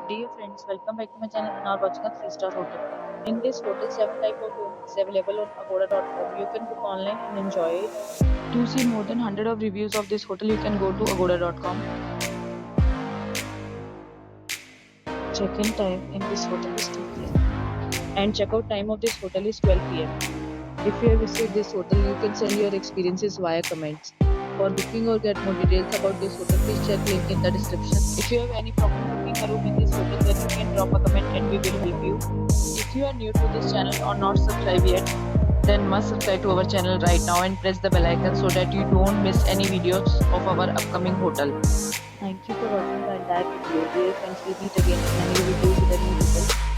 Dear friends, welcome back to my channel and are watching a 3-star hotel. In this hotel, 7 type of room is available on agoda.com. You can book online and enjoy it. To see more than 100 of reviews of this hotel, you can go to agoda.com. Check-in time in this hotel is 2 p.m. and check-out time of this hotel is 12 p.m. If you have visited this hotel, you can send your experiences via comments. For booking or get more details about this hotel, please check link in the description. If you have any problem booking a room in this hotel, then you can drop a comment and we will help you. If you are new to this channel or not subscribed yet, then must subscribe to our channel right now and press the bell icon so that you don't miss any videos of our upcoming hotel. Thank you for watching the entire video. Dear friends, we'll meet again in a new video with a new hotel.